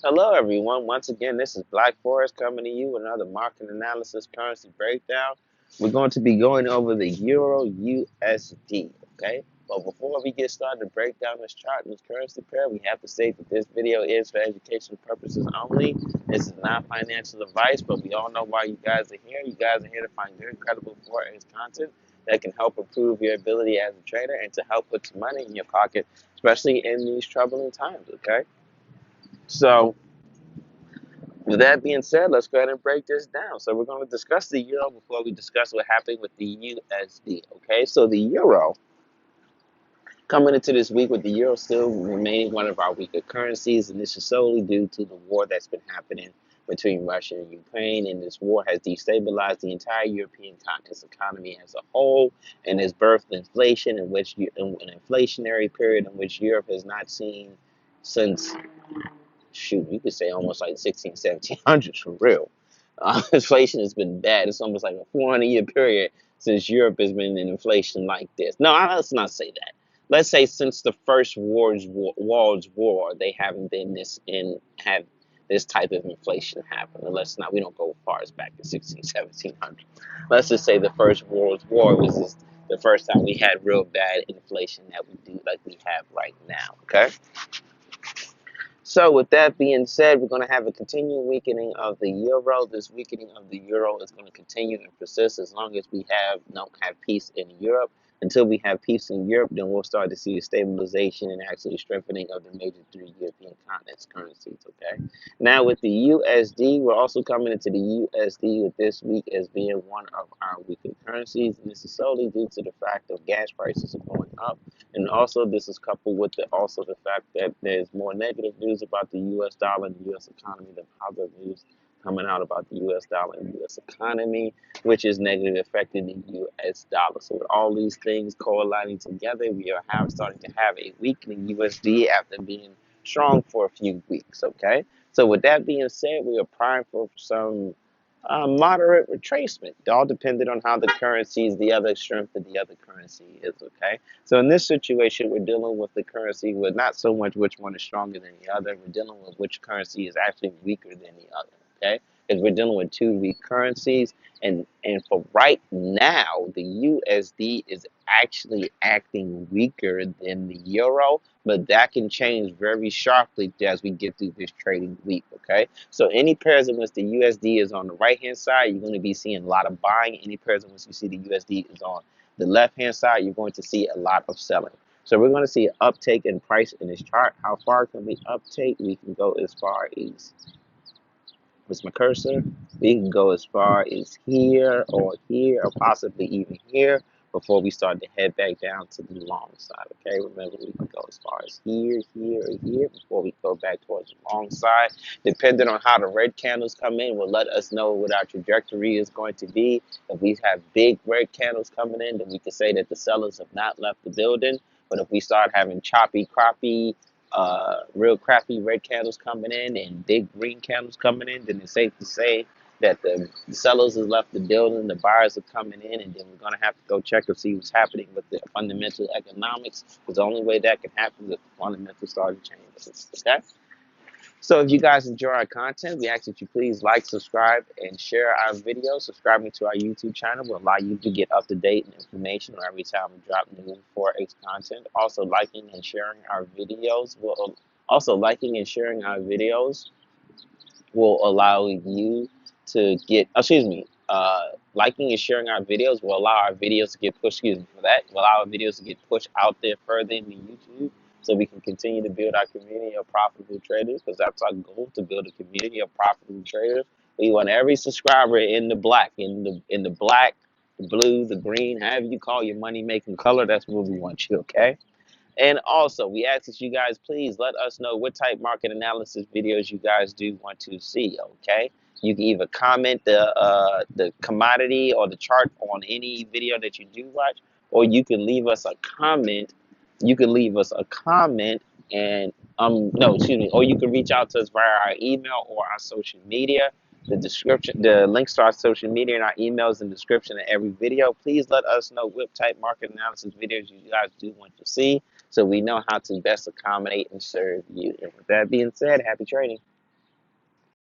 Hello, everyone. Once again, this is Black Forest coming to you with another market analysis currency breakdown. We're going to be going over the Euro USD. Okay. But before we get started to break down this chart and this currency pair, we have to say that this video is for educational purposes only. This is not financial advice, but we all know why you guys are here. You guys are here to find good, credible Forex content that can help improve your ability as a trader and to help put some money in your pocket, especially in these troubling times. Okay. So, with that being said, let's go ahead and break this down. So we're going to discuss the euro before we discuss what happened with the USD. Okay, so the euro coming into this week with the euro still remaining one of our weaker currencies, and this is solely due to the war that's been happening between Russia and Ukraine. And this war has destabilized the entire European continent's economy as a whole, and has birthed inflation, in which an inflationary period in which Europe has not seen since, shoot, you could say almost like 16, 1700s for real. Inflation has been bad. It's almost like a 400-year period since Europe has been in inflation like this. No, let's not say that. Let's say since the first World War, they haven't been have this type of inflation happen. And let's not, we don't go as far as back to 16, 1700. Let's just say the first World War was just the first time we had real bad inflation that we do like we have right now. Okay. So with that being said, we're going to have a continuing weakening of the euro. This weakening of the euro is going to continue and persist as long as we don't have peace in Europe. Until we have peace in Europe, then we'll start to see a stabilization and actually strengthening of the major three European continents currencies. Okay. Now with the USD, we're also coming into the USD with this week as being one of our weaker currencies, and this is solely due to the fact that gas prices are going up. And also, this is coupled with the fact that there's more negative news about the U.S. dollar and the U.S. economy than positive news coming out about the U.S. dollar and the U.S. economy, which is negatively affecting the U.S. dollar. So with all these things correlating together, we are starting to have a weakening USD after being strong for a few weeks. Okay. So with that being said, we are primed for some moderate retracement, all dependent on how the currencies, the other strength of the other currency is, okay? So in this situation, we're dealing with the currency with not so much which one is stronger than the other, we're dealing with which currency is actually weaker than the other, okay? Because we're dealing with two weak currencies, and for right now, the USD is actually acting weaker than the euro, but that can change very sharply as we get through this trading week, okay? So any pairs in which the USD is on the right-hand side, you're going to be seeing a lot of buying. Any pairs in which you see the USD is on the left-hand side, you're going to see a lot of selling. So we're going to see an uptake in price in this chart. How far can we uptake? We can go as far as, what's my cursor? We can go as far as here or possibly even here before we start to head back down to the long side, okay? Remember, we can go as far as here, or here before we go back towards the long side. Depending on how the red candles come in will let us know what our trajectory is going to be. If we have big red candles coming in, then we can say that the sellers have not left the building. But if we start having choppy, crappy, real crappy red candles coming in and big green candles coming in, then it's safe to say that the sellers has left the building, the buyers are coming in, and then we're going to have to go check and see what's happening with the fundamental economics, because the only way that can happen is if the fundamentals start to change. Okay? So if you guys enjoy our content, we ask that you please like, subscribe, and share our videos. Subscribing to our YouTube channel will allow you to get up-to-date information every time we drop new Forex content. Also, liking and sharing our videos will allow you to get, liking and sharing our videos will allow our videos to get pushed, will allow our videos to get pushed out there further in the YouTube, so we can continue to build our community of profitable traders, because that's our goal, to build a community of profitable traders. We want every subscriber in the black, the black, the blue, the green, however you call your money making color, that's where we want you, okay? And also, we ask that you guys please let us know what type market analysis videos you guys do want to see, okay? You can either comment the commodity or the chart on any video that you do watch, or you can leave us a comment. You can leave us a comment and no, excuse me, or you can reach out to us via our email or our social media. The links to our social media and our emails in the description of every video. Please let us know what type market analysis videos you guys do want to see, so we know how to best accommodate and serve you. And with that being said, happy trading.